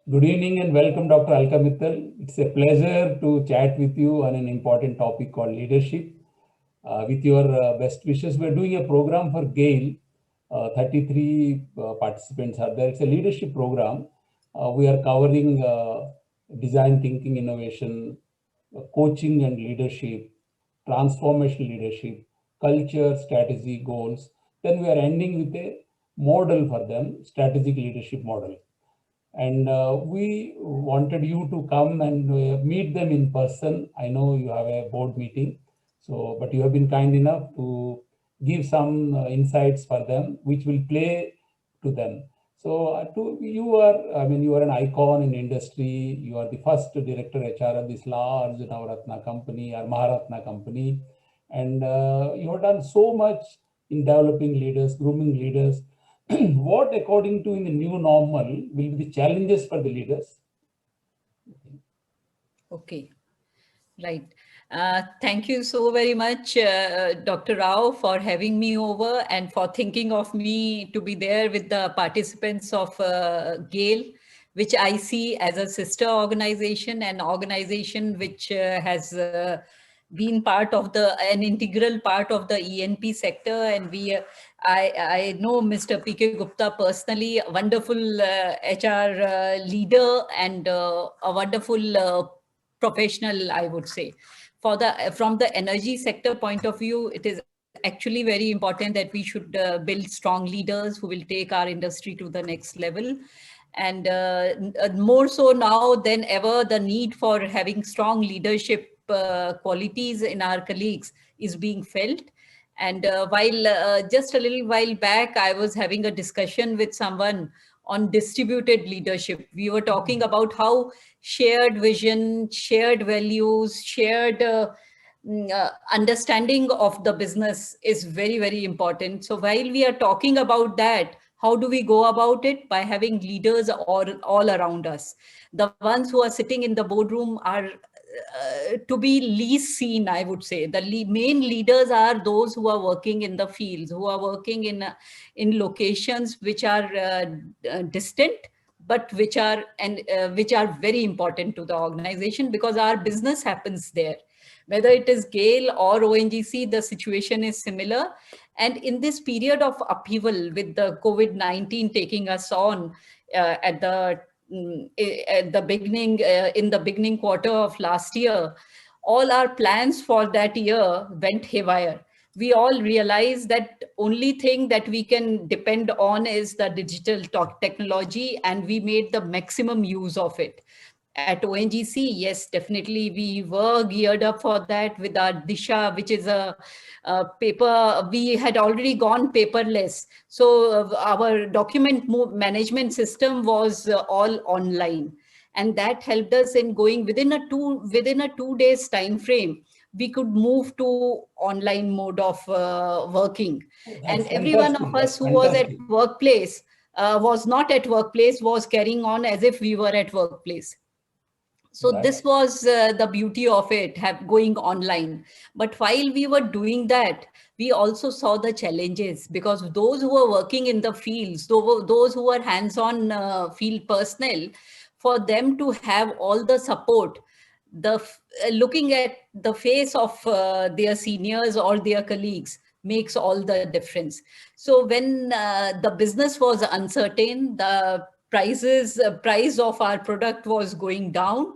Good evening and welcome, Dr. Alka Mittal. It's a pleasure to chat with you on an important topic called leadership. With your best wishes, we're doing a program for GAIL. 33 participants are there. It's a leadership program. We are covering design thinking, innovation, coaching and leadership, transformational leadership, culture, strategy, goals. Then we are ending with a model for them, strategic leadership model. And we wanted you to come and meet them in person. I know you have a board meeting, so but you have been kind enough to give some insights for them, which will play to them. So you are, I mean, you are an icon in industry. You are the first director HR of this large Navaratna company or Maharatna company, and you have done so much in developing leaders, grooming leaders. What, according to in the new normal, will be the challenges for the leaders? Okay, right. Thank you so very much, Dr. Rao, for having me over and for thinking of me to be there with the participants of GAIL, which I see as a sister organization, an organization which has been part of an integral part of the ENP sector. And I know Mr. P.K. Gupta personally, a wonderful HR leader and a wonderful professional, I would say. From the energy sector point of view, it is actually very important that we should build strong leaders who will take our industry to the next level. And more so now than ever, the need for having strong leadership qualities in our colleagues is being felt. And while just a little while back, I was having a discussion with someone on distributed leadership. We were talking about how shared vision, shared values, shared understanding of the business is very, very important. So while we are talking about that, how do we go about it? By having leaders all around us. The ones who are sitting in the boardroom are to be least seen, I would say. The main leaders are those who are working in the fields, who are working in locations which are distant, but which are very important to the organization, because our business happens there. Whether it is GAIL or ONGC, the situation is similar. And in this period of upheaval with the COVID-19 taking us on at the beginning, in the beginning quarter of last year, all our plans for that year went haywire. We all realized that only thing that we can depend on is the digital technology, and we made the maximum use of it. At ONGC, yes, definitely we were geared up for that with our Disha, which is a paper. We had already gone paperless. So our document management system was all online. And that helped us in going within a 2 days time frame. We could move to online mode of working. Oh, And that's every one fantastic. of us That's who was at fantastic. workplace was not at workplace, was carrying on as if we were at workplace. So Right. this was the beauty of it, going online. But while we were doing that, we also saw the challenges, because those who were working in the fields, those who were hands-on field personnel, for them to have all the support, looking at the face of their seniors or their colleagues makes all the difference. So when the business was uncertain, the price of our product was going down,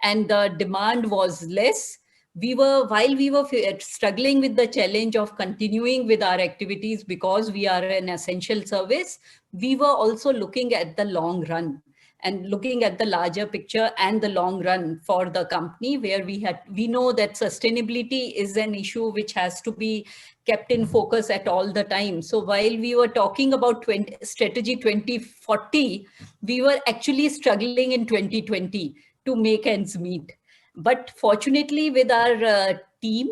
and the demand was less, while we were struggling with the challenge of continuing with our activities because we are an essential service, we were also looking at the long run and looking at the larger picture and the long run for the company, where we know that sustainability is an issue which has to be kept in focus at all the time. So while we were talking about strategy 2040, we were actually struggling in 2020 to make ends meet. But fortunately, with our team,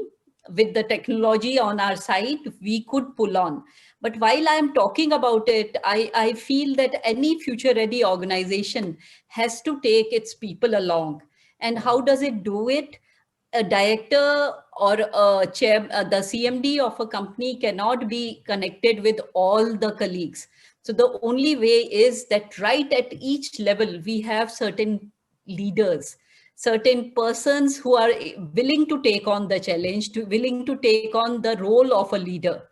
with the technology on our side, we could pull on. But while I'm talking about it, I feel that any future ready organization has to take its people along. And how does it do it? A director or a chair, the CMD of a company cannot be connected with all the colleagues. So the only way is that right at each level, we have certain leaders, certain persons who are willing to take on the challenge, willing to take on the role of a leader.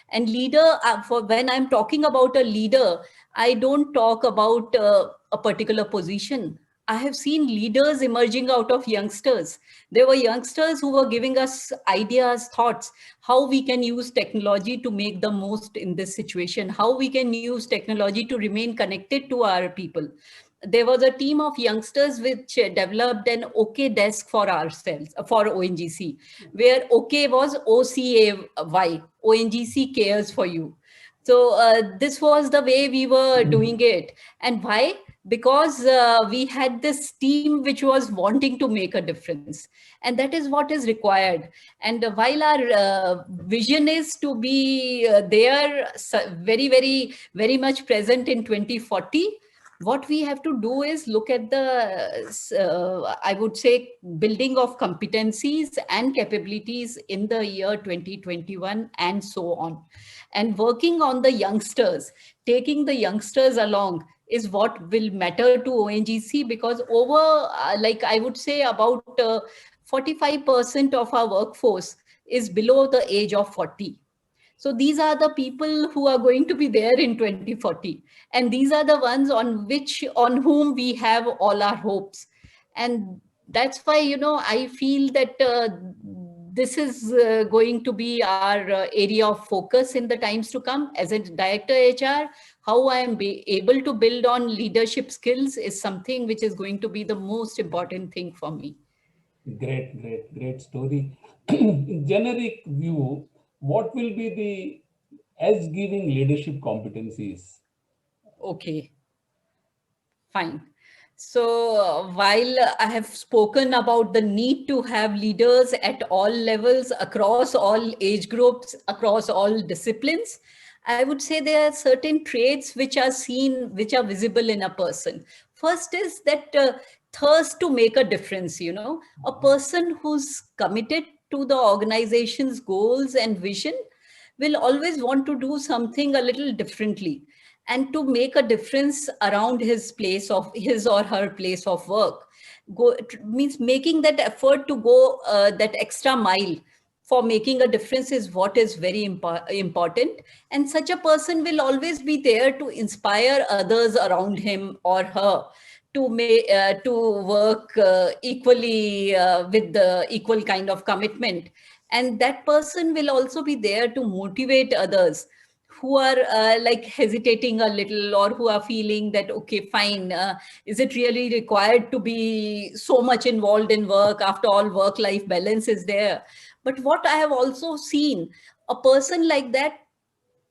And leader, for when I'm talking about a leader, I don't talk about a particular position. I have seen leaders emerging out of youngsters. There were youngsters who were giving us ideas, thoughts, how we can use technology to make the most in this situation, how we can use technology to remain connected to our people. There was a team of youngsters which developed an OK desk for ourselves, for ONGC, where OK was OCAY, ONGC cares for you. So this was the way we were doing it. And why? Because we had this team which was wanting to make a difference. And that is what is required. And while our vision is to be there, very, very, very much present in 2040, what we have to do is look at the, I would say, building of competencies and capabilities in the year 2021 and so on. And working on the youngsters, taking the youngsters along is what will matter to ONGC, because over, like I would say, about 45% of our workforce is below the age of 40. So these are the people who are going to be there in 2040. And these are the ones on whom we have all our hopes. And that's why, I feel that this is going to be our area of focus in the times to come. As a director HR, how I am able to build on leadership skills is something which is going to be the most important thing for me. Great story. In generic view, what will be the edge giving leadership competencies? Okay, fine. So while I have spoken about the need to have leaders at all levels, across all age groups, across all disciplines, I would say there are certain traits which are seen, which are visible in a person. First is that thirst to make a difference, a person who's committed to the organization's goals and vision will always want to do something a little differently and to make a difference around his or her place of work. Means making that effort to go that extra mile for making a difference is what is very important. And such a person will always be there to inspire others around him or her to work equally with the equal kind of commitment. And that person will also be there to motivate others who are like hesitating a little, or who are feeling that, okay, fine, is it really required to be so much involved in work? After all, work life balance is there. But what I have also seen, a person like that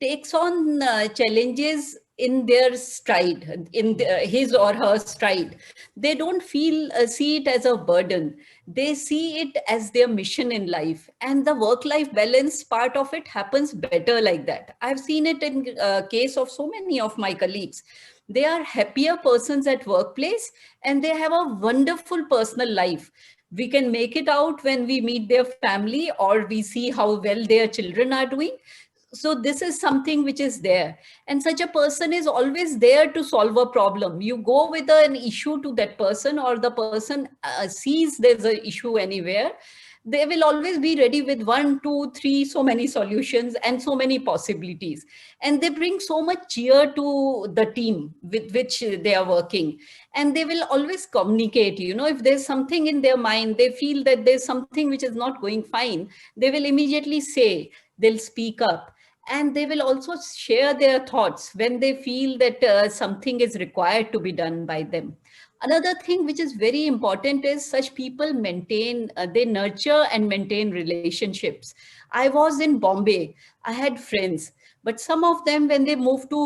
takes on challenges in their stride, in his or her stride. They don't see it as a burden. They see it as their mission in life, and the work life balance part of it happens better like that. I've seen it in case of so many of my colleagues. They are happier persons at workplace, and they have a wonderful personal life. We can make it out when we meet their family, or we see how well their children are doing. So this is something which is there, and such a person is always there to solve a problem. You go with an issue to that person, or the person sees there's an issue anywhere, they will always be ready with 1, 2, 3, so many solutions and so many possibilities. And they bring so much cheer to the team with which they are working. And they will always communicate, if there's something in their mind, they feel that there's something which is not going fine, they will immediately say, they'll speak up. And they will also share their thoughts when they feel that something is required to be done by them. Another thing which is very important is such people they nurture and maintain relationships. I was in Bombay, I had friends, but some of them, when they moved to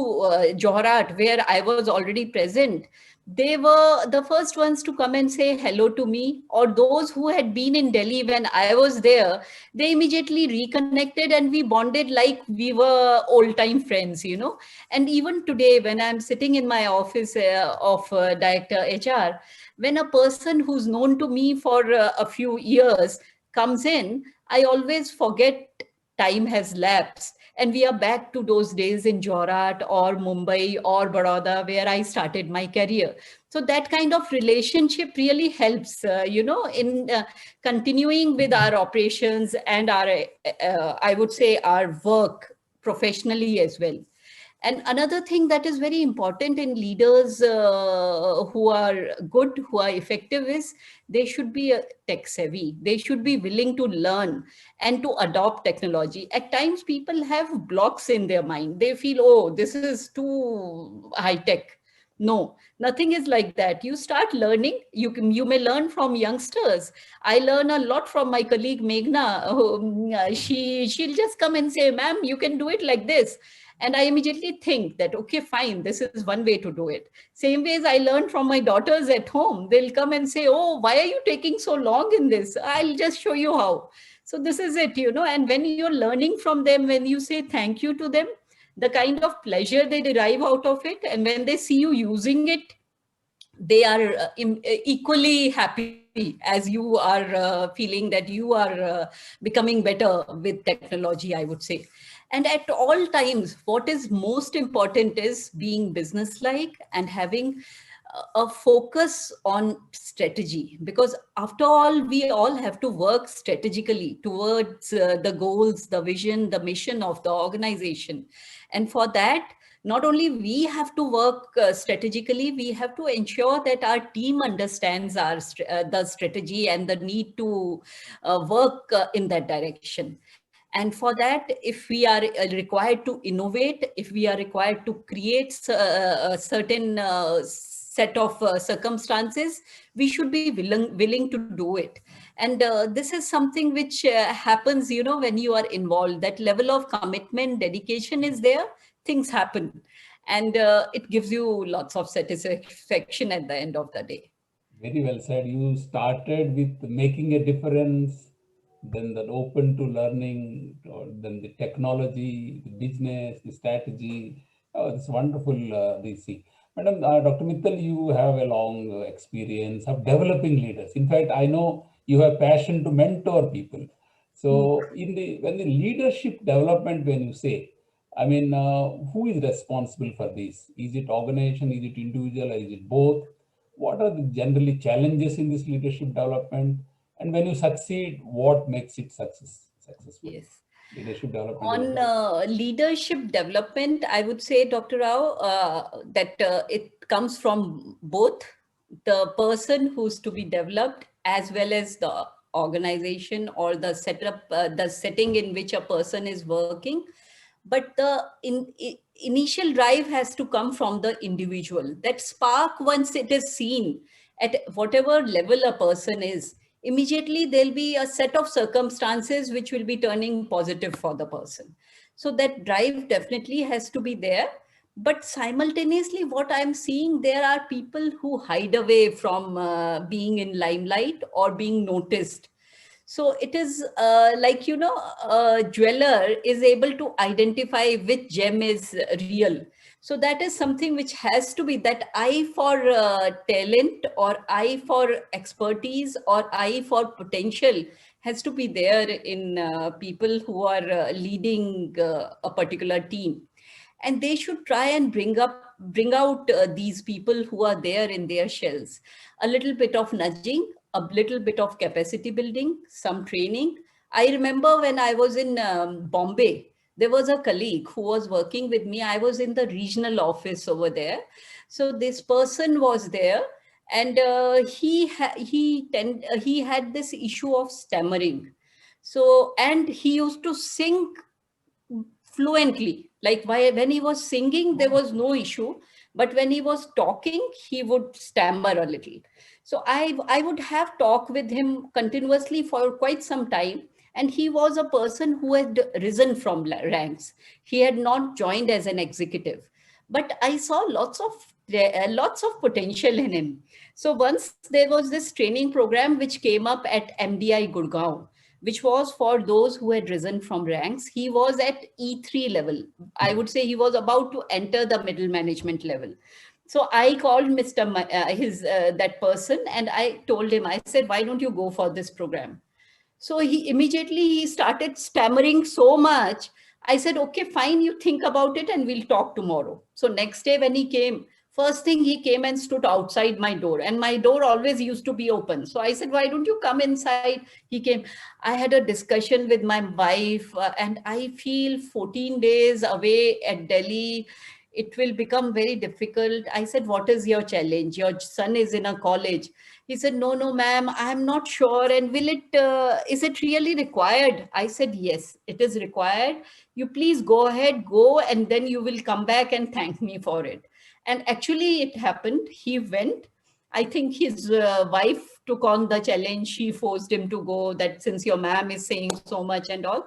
Johrat, where I was already present, they were the first ones to come and say hello to me. Or those who had been in Delhi when I was there, they immediately reconnected and we bonded like we were old time friends. And even today, when I'm sitting in my office of director HR, when a person who's known to me for a few years comes in, I always forget time has lapsed, And we are back to those days in Jorat or Mumbai or Baroda, where I started my career. So that kind of relationship really helps, in continuing with our operations and our, I would say, our work professionally as well. And another thing that is very important in leaders who are good, who are effective, is they should be tech savvy. They should be willing to learn and to adopt technology. At times, people have blocks in their mind. They feel, oh, this is too high tech. No, nothing is like that. You start learning. You may learn from youngsters. I learn a lot from my colleague Meghna. She'll just come and say, "Ma'am, you can do it like this." And I immediately think that, okay, fine, this is one way to do it. Same ways I learn from my daughters at home. They'll come and say, oh, why are you taking so long in this? I'll just show you how. So this is it, and when you're learning from them, when you say thank you to them, the kind of pleasure they derive out of it, and when they see you using it, they are equally happy as you are feeling that you are becoming better with technology, I would say. And at all times, what is most important is being businesslike and having a focus on strategy, because after all, we all have to work strategically towards the goals, the vision, the mission of the organization. And for that, not only we have to work strategically, we have to ensure that our team understands the strategy and the need to work in that direction. And for that, if we are required to innovate, if we are required to create a certain set of circumstances, we should be willing to do it. And this is something which happens, when you are involved. That level of commitment, dedication is there, things happen. And it gives you lots of satisfaction at the end of the day. Very well said. You started with making a difference, then the open to learning, or then the technology, the business, the strategy. Oh, it's wonderful, DC. Madam, Dr. Mittal, you have a long experience of developing leaders. In fact, I know you have passion to mentor people. So, when the leadership development, when you say, I mean, who is responsible for this? Is it organization? Is it individual? Or is it both? What are the generally challenges in this leadership development? And when you succeed, what makes it successful? Yes. Leadership development. On leadership development, I would say, Dr. Rao, that it comes from both the person who's to be developed as well as the organization or the setup, the setting in which a person is working. But the initial drive has to come from the individual. That spark, once it is seen at whatever level a person is, immediately there'll be a set of circumstances which will be turning positive for the person. So that drive definitely has to be there. But simultaneously, what I'm seeing, there are people who hide away from being in limelight or being noticed. So it is like, a jeweler is able to identify which gem is real. So that is something which has to be, that eye for talent, or eye for expertise, or eye for potential has to be there in people who are leading a particular team. And they should try and bring out these people who are there in their shells. A little bit of nudging, a little bit of capacity building, some training. I remember when I was in Bombay, there was a colleague who was working with me. I was in the regional office over there. So this person was there, and he had this issue of stammering. So, and he used to sing fluently. Like when he was singing, there was no issue. But when he was talking, he would stammer a little. So I would have talk with him continuously for quite some time. And he was a person who had risen from ranks. He had not joined as an executive. But I saw lots of potential in him. So once there was this training program which came up at MDI Gurgaon, which was for those who had risen from ranks. He was at E3 level. I would say he was about to enter the middle management level. So I called that person, and I told him, I said, why don't you go for this program? So he started stammering so much. I said, okay, fine, you think about it and we'll talk tomorrow. So next day when he came, first thing he came and stood outside my door, and my door always used to be open. So I said, why don't you come inside? He came. I had a discussion with my wife, and I feel 14 days away at Delhi, it will become very difficult. I said, what is your challenge? Your son is in a college. He said, no, no, ma'am, I'm not sure. And is it really required? I said, yes, it is required. You please go ahead, go, and then you will come back and thank me for it. And actually it happened. He went. I think his wife took on the challenge. She forced him to go, that since your ma'am is saying so much and all.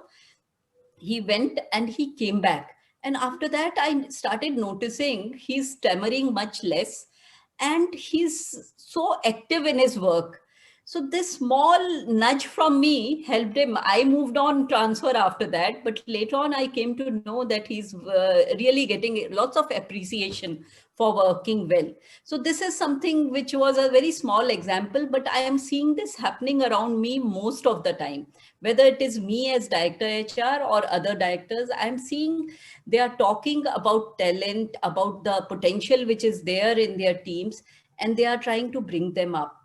He went and he came back. And after that, I started noticing he's stammering much less and he's so active in his work. So this small nudge from me helped him. I moved on transfer after that, but later on I came to know that he's really getting lots of appreciation for working well. So this is something which was a very small example, but I am seeing this happening around me most of the time. Whether it is me as director HR or other directors, I'm seeing they are talking about talent, about the potential which is there in their teams, and they are trying to bring them up.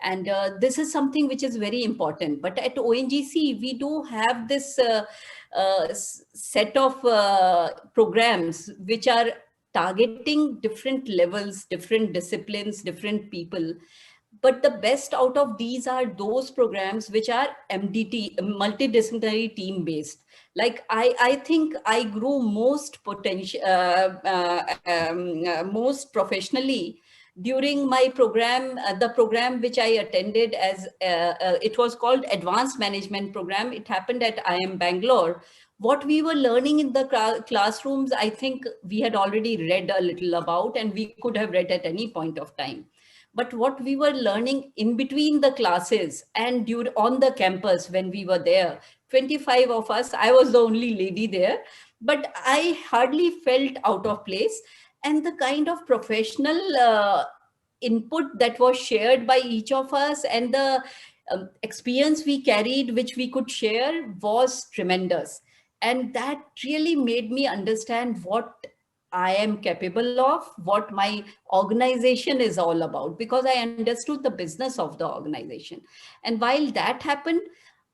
And this is something which is very important. But at ONGC, we do have this set of programs which are targeting different levels, different disciplines, different people. But the best out of these are those programs which are MDT, multidisciplinary team based. Like I think I grew most most professionally during my program, the program which I attended as, it was called Advanced Management Program. It happened at IIM Bangalore. What we were learning in the classrooms, I think we had already read a little about, and we could have read at any point of time. But what we were learning in between the classes and on the campus when we were there, 25 of us, I was the only lady there, but I hardly felt out of place. And the kind of professional input that was shared by each of us, and the experience we carried which we could share, was tremendous. And that really made me understand what I am capable of, what my organization is all about, because I understood the business of the organization. And while that happened,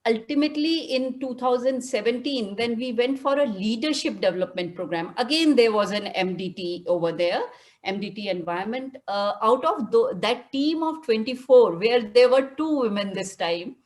ultimately in 2017, when we went for a leadership development program, again there was an MDT over there, MDT environment. Out of that team of 24, where there were 2 women this time,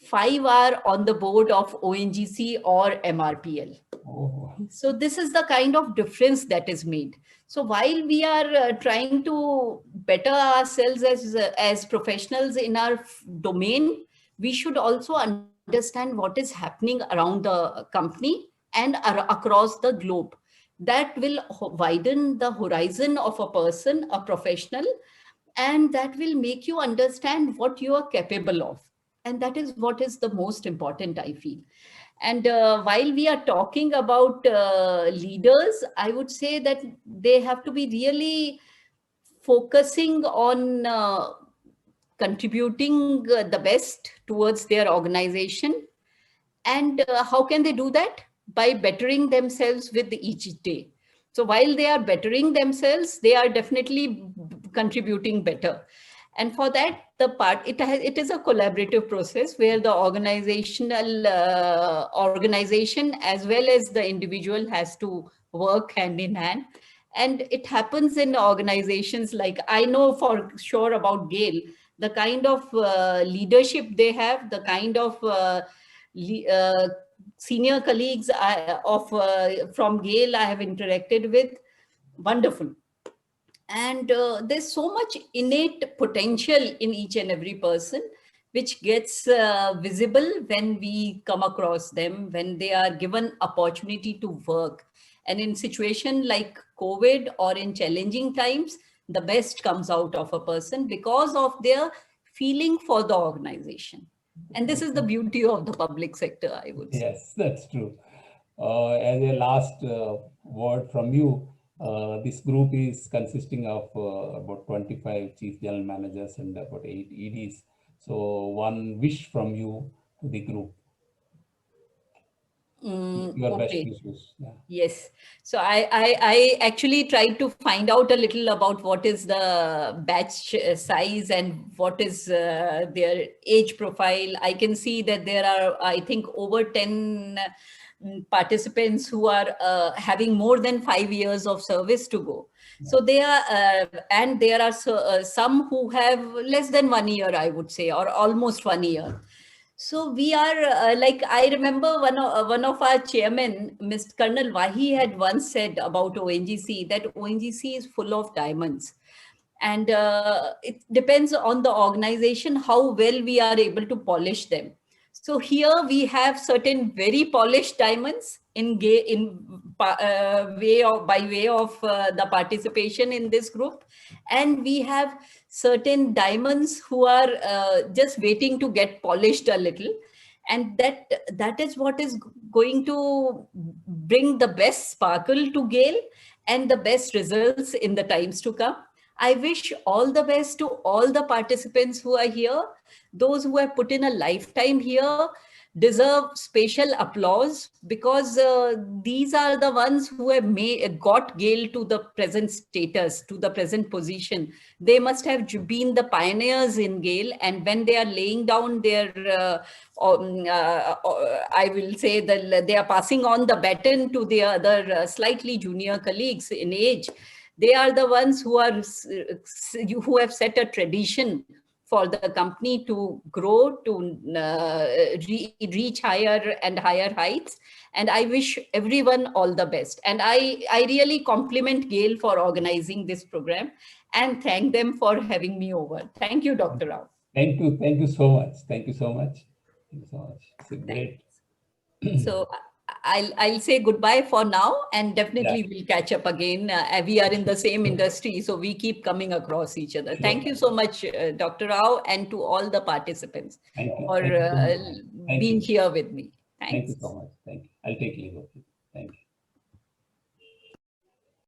5 are on the board of ONGC or MRPL. Oh. So this is the kind of difference that is made. So while we are trying to better ourselves as professionals in our domain, we should also understand what is happening around the company and across the globe. That will widen the horizon of a person, a professional, and that will make you understand what you are capable of. And that is what is the most important, I feel. And while we are talking about leaders, I would say that they have to be really focusing on contributing the best towards their organization. And how can they do that? By bettering themselves with each day. So while they are bettering themselves, they are definitely contributing better. And for that, it is a collaborative process where the organization as well as the individual has to work hand in hand. And it happens in organizations like, I know for sure about GAIL, the kind of leadership they have, the kind of uh, senior colleagues from GAIL I have interacted with, wonderful. And there's so much innate potential in each and every person, which gets visible when we come across them, when they are given opportunity to work. And in situation like COVID or in challenging times, the best comes out of a person because of their feeling for the organization. And this is the beauty of the public sector, I would say. Yes, that's true. As a last word from you, this group is consisting of about 25 chief general managers and about 8 EDs. So one wish from you to the group. Your best Okay. wishes. Yeah. Yes. So I actually tried to find out a little about what is the batch size and what is their age profile. I can see that there are, I think, over 10 participants who are having more than 5 years of service to go. So they are, and there are some who have less than 1 year, I would say, or almost 1 year. So we are like, I remember one of our chairmen, Mr. Colonel Wahi, had once said about ONGC that ONGC is full of diamonds. And it depends on the organization how well we are able to polish them. So here we have certain very polished diamonds way of by way of the participation in this group, and we have certain diamonds who are just waiting to get polished a little, and that is what is going to bring the best sparkle to GAIL and the best results in the times to come. I wish all the best to all the participants who are here. Those who have put in a lifetime here deserve special applause, because these are the ones who have got GAIL to the present status, to the present position. They must have been the pioneers in GAIL, and when they are laying down their, I will say that they are passing on the baton to the other slightly junior colleagues in age. They are the ones who who have set a tradition for the company to grow, to reach higher and higher heights. And I wish everyone all the best. And I really compliment GAIL for organizing this program and thank them for having me over. Thank you, Dr. Rao. Thank you. Thank you so much. Thank you so much. Thank you so much. It's a great. So I'll say goodbye for now, and Yeah. definitely we'll catch up again. We are in the same industry, so we keep coming across each other. Sure. Thank you so much, Dr. Rao, and to all the participants Thank you. for Thank you so much. Thank being you. here with me. Thank you Thanks. so much. Thank you. I'll take leave of you.